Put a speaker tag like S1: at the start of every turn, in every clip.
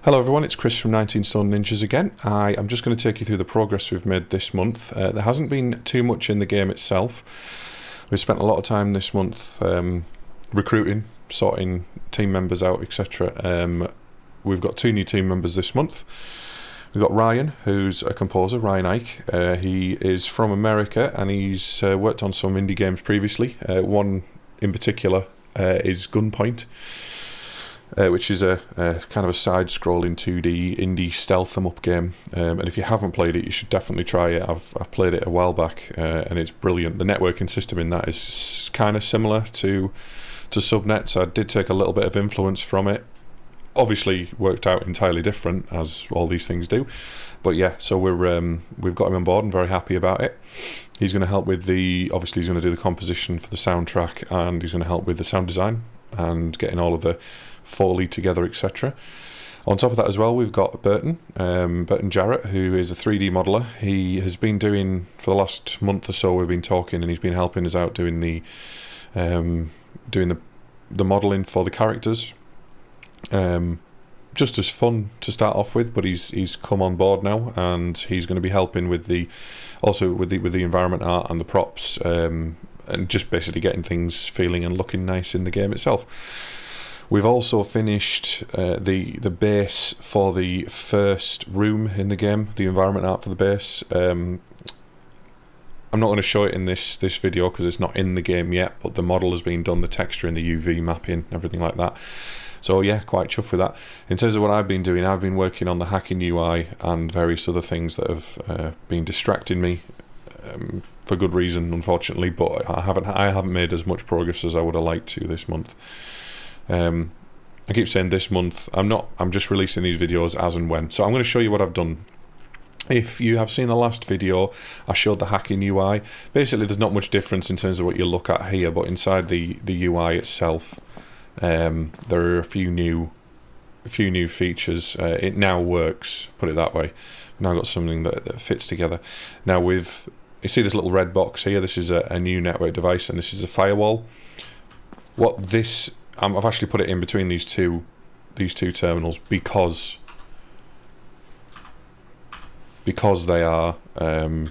S1: Hello everyone, it's Chris from 19 Stone Ninjas again. I am just going to take you through the progress we've made this month. There hasn't been too much in the game itself. We've spent a lot of time this month recruiting, sorting team members out, etc. We've got 2 new team members this month. We've got Ryan, who's a composer, Ryan Ike. He is from America and he's worked on some indie games previously. One in particular is Gunpoint. Which is a kind of a side-scrolling 2D indie stealth em-up game, and if you haven't played it, you should definitely try it. I've played it a while back, and it's brilliant. The networking system in that is kind of similar to Subnet, so I did take a little bit of influence from it. Obviously, worked out entirely different, as all these things do. But yeah, so we've got him on board and very happy about it. He's going to help with obviously he's going to do the composition for the soundtrack, and he's going to help with the sound design and getting all of the Foley together, etc. On top of that as well, we've got Burton Jarrett, who is a 3D modeler. He has been doing, for the last month or so, we've been talking, and he's been helping us out doing the modeling for the characters. Just as fun to start off with, but he's come on board now, and he's going to be helping with the environment art and the props, and just basically getting things feeling and looking nice in the game itself. We've also finished the base for the first room in the game, the environment art for the base. I'm not going to show it in this video because it's not in the game yet, but the model has been done, the texture and the UV mapping, everything like that. So yeah, quite chuffed with that. In terms of what I've been doing, I've been working on the hacking UI and various other things that have been distracting me, for good reason, unfortunately, but I haven't made as much progress as I would have liked to this month. I keep saying this month, I'm just releasing these videos as and when. So I'm going to show you what I've done. If you have seen the last video, I showed the hacking UI. Basically, there's not much difference in terms of what you look at here, but inside the UI itself, there are a few new features. It now works, put it that way. I've now got something that fits together. Now you see this little red box here, this is a new network device, and this is a firewall. I've actually put it in between these two terminals because they are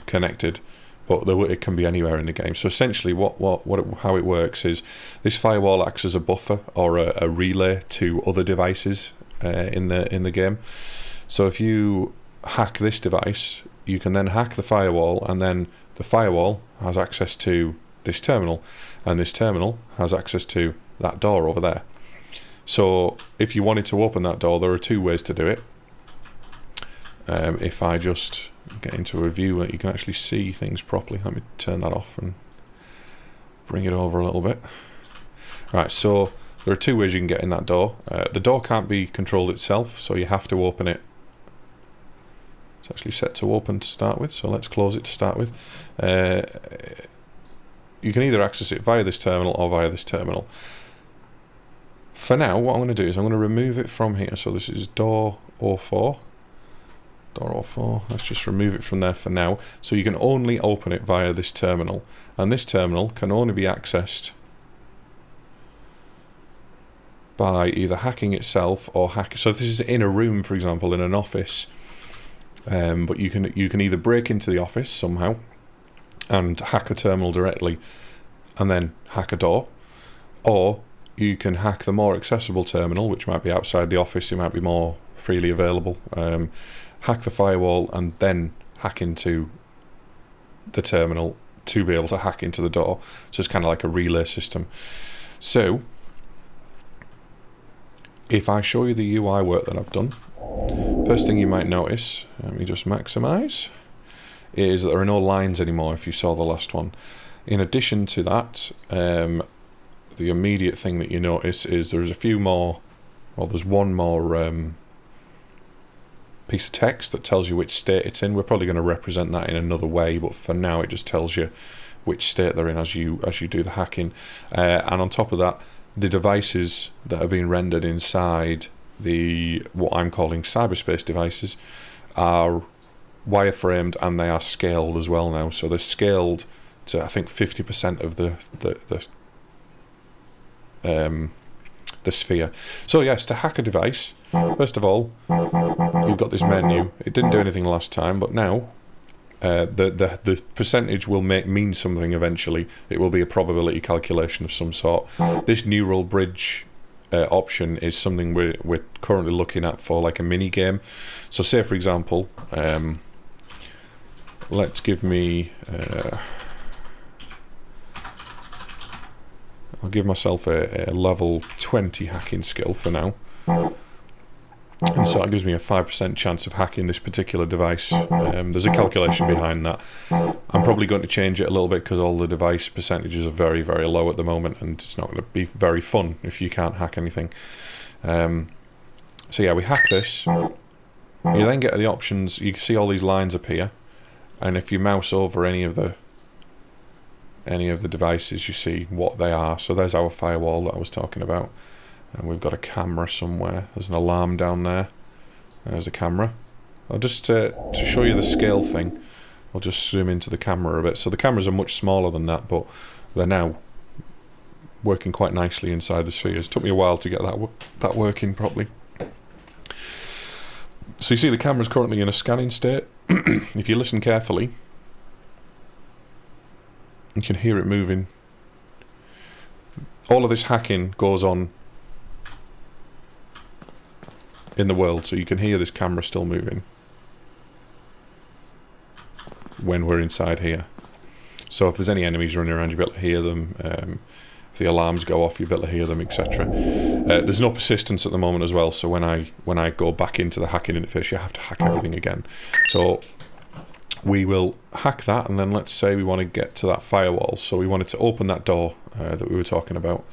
S1: connected, but it can be anywhere in the game. So essentially, how it works is this firewall acts as a buffer or a relay to other devices in the game. So if you hack this device, you can then hack the firewall, and then the firewall has access to this terminal, and this terminal has access to that door over there. So if you wanted to open that door, there are 2 ways to do it. If I just get into a view where you can actually see things properly, let me turn that off and bring it over a little bit. Right, so there are 2 ways you can get in that door. The door can't be controlled itself, so you have to open it. It's actually set to open to start with, so let's close it to start with. You can either access it via this terminal or via this terminal. For now, what I'm going to do is I'm going to remove it from here. So this is door 04. Door 04. Let's just remove it from there for now. So you can only open it via this terminal. And this terminal can only be accessed by either hacking itself or So if this is in a room, for example, in an office, but you can either break into the office somehow and hack a terminal directly and then hack a door, or you can hack the more accessible terminal, which might be outside the office, it might be more freely available, hack the firewall and then hack into the terminal to be able to hack into the door. So it's kind of like a relay system. So if I show you the UI work that I've done, first thing you might notice, let me just maximize, is that there are no lines anymore if you saw the last one. In addition to that, the immediate thing that you notice is there's there's one more piece of text that tells you which state it's in. We're probably going to represent that in another way, but for now it just tells you which state they're in as you do the hacking. And on top of that, the devices that are being rendered inside what I'm calling cyberspace devices are wireframed, and they are scaled as well now. So they're scaled to, I think, 50% of the sphere. So yes, to hack a device, First of all, you've got this menu. It didn't do anything last time, but now the percentage will mean something eventually. It will be a probability calculation of some sort. This neural bridge option is something we're currently looking at for like a mini game. So say for example, let's give me I'll give myself a level 20 hacking skill for now. And so that gives me a 5% chance of hacking this particular device. There's a calculation behind that. I'm probably going to change it a little bit because all the device percentages are very, very low at the moment, and it's not going to be very fun if you can't hack anything. So yeah, we hack this. You then get the options. You can see all these lines appear, and if you mouse over any of the devices, you see what they are. So there's our firewall that I was talking about. And we've got a camera somewhere. There's an alarm down there. There's a camera. I'll just to show you the scale thing, I'll just zoom into the camera a bit. So the cameras are much smaller than that, but they're now working quite nicely inside the spheres. It took me a while to get that working properly. So you see the camera's currently in a scanning state. If you listen carefully, you can hear it moving. All of this hacking goes on in the world, so you can hear this camera still moving when we're inside here. So if there's any enemies running around, you'll be able to hear them. If the alarms go off, you'll be able to hear them, etc. There's no persistence at the moment as well, so when I go back into the hacking interface, you have to hack everything again. So we will hack that, and then let's say we want to get to that firewall. So we wanted to open that door that we were talking about.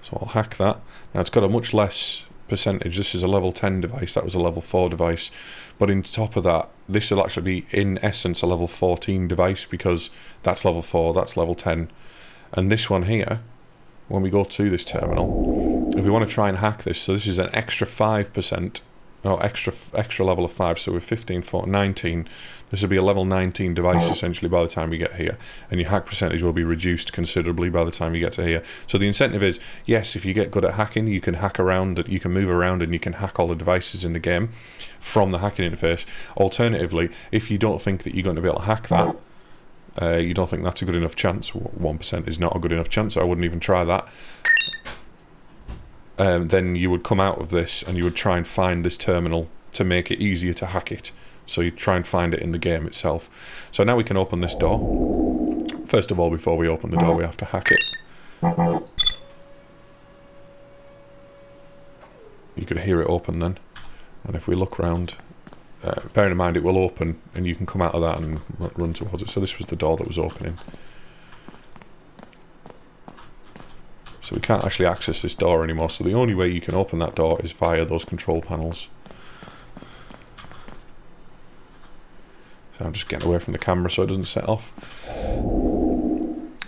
S1: So I'll hack that. Now it's got a much less percentage. This is a level 10 device, that was a level 4 device. But on top of that, this will actually be in essence a level 14 device, because that's level 4, that's level 10. And this one here, when we go to this terminal, if we want to try and hack this, so this is an extra 5%, or extra level of 5, so we're 15, 14, 19. This will be a level 19 device essentially by the time we get here, and your hack percentage will be reduced considerably by the time you get to here. So the incentive is, yes, if you get good at hacking, you can hack around, you can move around, and you can hack all the devices in the game from the hacking interface. Alternatively, if you don't think that you're going to be able to hack that, you don't think that's a good enough chance, 1% is not a good enough chance, so I wouldn't even try that, then you would come out of this and you would try and find this terminal to make it easier to hack it. So you try and find it in the game itself. So now we can open this door. First of all, before we open the door, we have to hack it. You can hear it open then. And if we look around, bearing in mind it will open and you can come out of that and run towards it. So this was the door that was opening. So we can't actually access this door anymore. So the only way you can open that door is via those control panels. So I'm just getting away from the camera so it doesn't set off.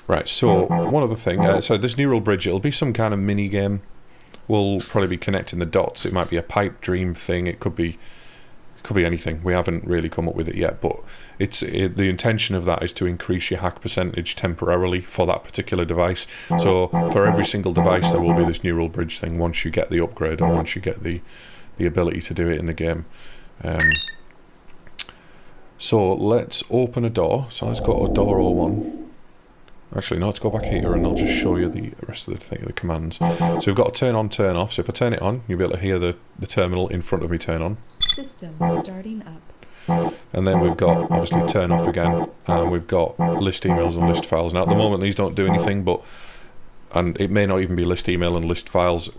S1: Right, so one other thing. So this neural bridge, it'll be some kind of mini game. We'll probably be connecting the dots. It might be a pipe dream thing. It could be anything. We haven't really come up with it yet, but the intention of that is to increase your hack percentage temporarily for that particular device. So for every single device, there will be this neural bridge thing once you get the upgrade, or once you get the ability to do it in the game. So let's open a door. So let's go to door 01. Actually, no, let's go back here and I'll just show you the rest of the commands. So we've got to turn on, turn off. So if I turn it on, you'll be able to hear the terminal in front of me turn on. System starting up. And then we've got, obviously, turn off again. And we've got list emails and list files. Now, at the moment, these don't do anything, and it may not even be list email and list files.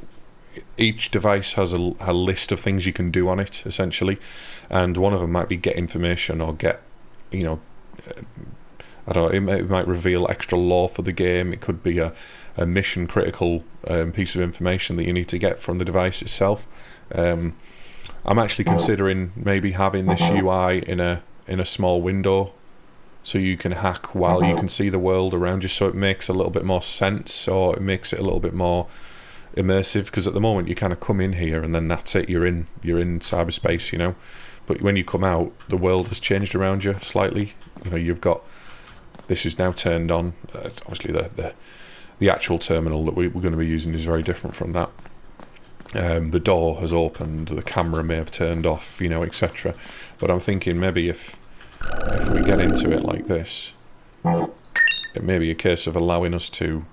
S1: Each device has a list of things you can do on it, essentially, and one of them might be get information or get, I don't know, it might reveal extra lore for the game. It could be a mission critical piece of information that you need to get from the device itself. I'm actually considering maybe having this UI in a small window, so you can hack while you can see the world around you, so it makes a little bit more sense, or it makes it a little bit more immersive, because at the moment you kind of come in here and then that's it, you're in cyberspace, but when you come out, the world has changed around you slightly. You've got, this is now turned on, obviously the the actual terminal that we're going to be using is very different from that. The door has opened, the camera may have turned off, you know, etc. But I'm thinking maybe if we get into it like this, it may be a case of allowing us to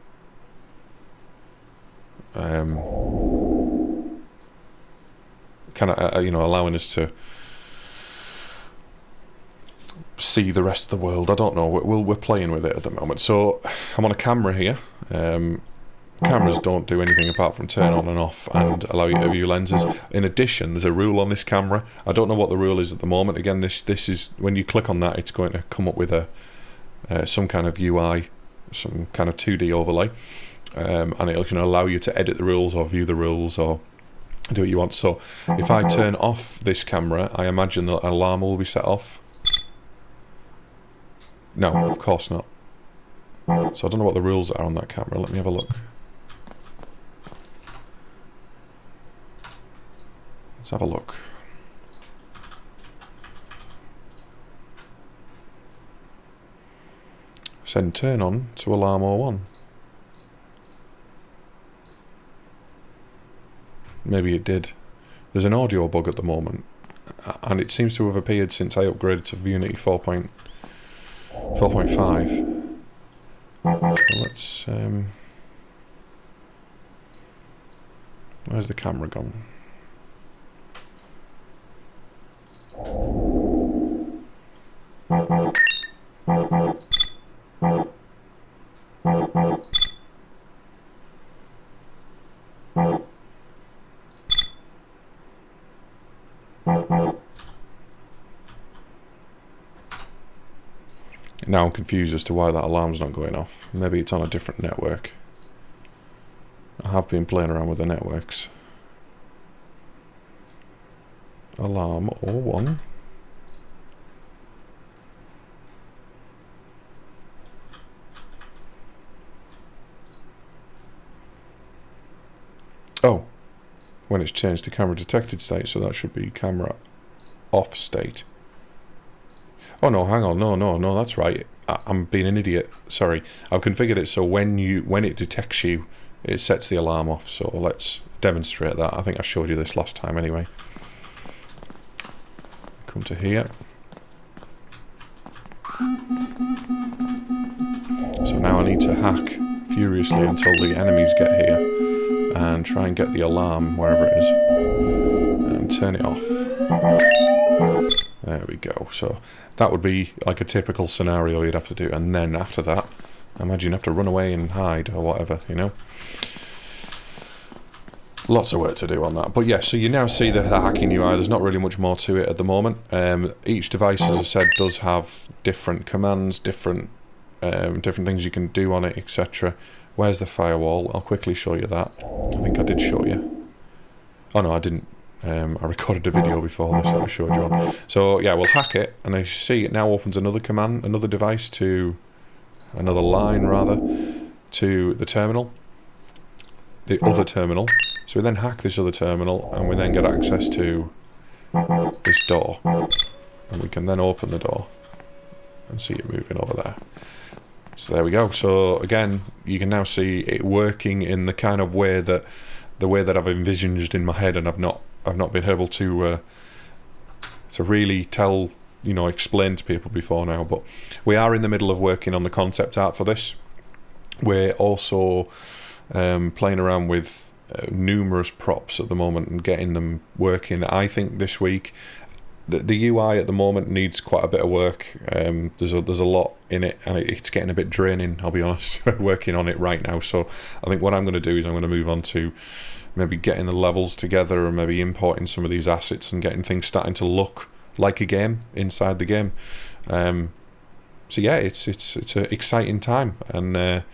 S1: kind of you know, allowing us to see the rest of the world. I don't know, we're playing with it at the moment. So I'm on a camera here. Cameras don't do anything apart from turn on and off and allow you to view lenses. In addition, there's a rule on this camera. I don't know what the rule is at the moment. Again, this is, when you click on that, it's going to come up with a some kind of UI, some kind of 2D overlay, and it'll can allow you to edit the rules or view the rules or do what you want. So if I turn off this camera, I imagine the alarm will be set off. No, of course not. So I don't know what the rules are on that camera. Let me have a look. Let's have a look. Send turn on to alarm 01. Maybe it did. There's an audio bug at the moment, and it seems to have appeared since I upgraded to Unity 4.5. Let's where's the camera gone? Now I'm confused as to why that alarm's not going off. Maybe it's on a different network. I have been playing around with the networks. Alarm 01. Oh, when it's changed to camera detected state, so that should be camera off state. Oh no, hang on, no, that's right. I'm being an idiot. Sorry, I've configured it so when it detects you, it sets the alarm off. So let's demonstrate that. I think I showed you this last time anyway. Come to here. So now I need to hack furiously until the enemies get here and try and get the alarm wherever it is and turn it off. There we go. So that would be like a typical scenario you'd have to do, and then after that, I imagine you have to run away and hide or whatever, you know. Lots of work to do on that. But yeah, so you now see the hacking UI. There's not really much more to it at the moment. Each device, as I said, does have different commands, different things you can do on it, etc. Where's the firewall? I'll quickly show you that. I think I did show you. Oh no, I didn't. I recorded a video before this that I showed you on. So yeah, we'll hack it, and as you see, it now opens another command, another device to, another line rather, to the terminal, the other terminal. So we then hack this other terminal, and we then get access to this door, and we can then open the door and see it moving over there. So there we go. So again, you can now see it working in the kind of way that I've envisaged in my head, and I've not been able to really tell, you know, explain to people before now. But we are in the middle of working on the concept art for this. We're also playing around with numerous props at the moment and getting them working. I think this week the UI at the moment needs quite a bit of work. There's a lot in it, and it's getting a bit draining, I'll be honest, working on it right now. So I think what I'm going to do is I'm going to move on to maybe getting the levels together and maybe importing some of these assets and getting things starting to look like a game inside the game. So yeah, it's an exciting time, and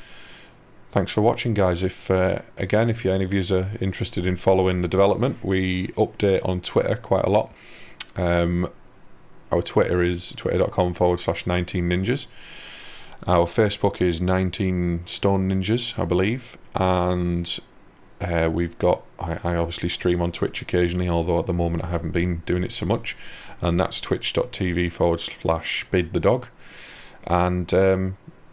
S1: thanks for watching, guys. If again, if any of you are interested in following the development, we update on Twitter quite a lot. Our Twitter is twitter.com/19ninjas. Our Facebook is 19 Stone Ninjas, I believe, and we've got, I obviously stream on Twitch occasionally, although at the moment I haven't been doing it so much, and that's twitch.tv/BidTheDog. And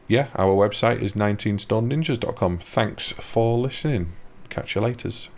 S1: yeah, our website is 19stoneninjas.com. Thanks for listening. Catch you laters.